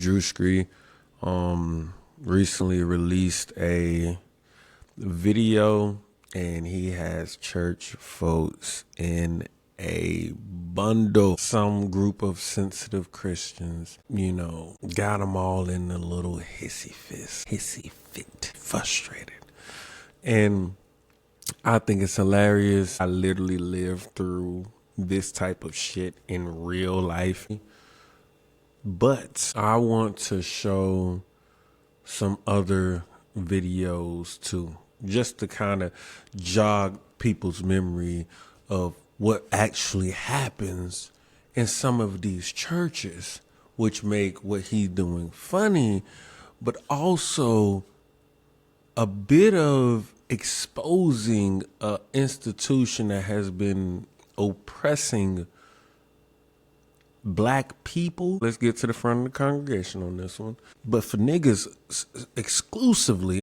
Druski recently released a video, and he has church folks in a bundle. Some group of sensitive Christians, got them all in a little hissy fit, frustrated. And I think it's hilarious. I literally lived through this type of shit in real life. But I want to show some other videos too, just to kind of jog people's memory of what actually happens in some of these churches, which make what he's doing funny, but also a bit of exposing an institution that has been oppressing black people. Let's get to the front of the congregation on this one. But for niggas exclusively,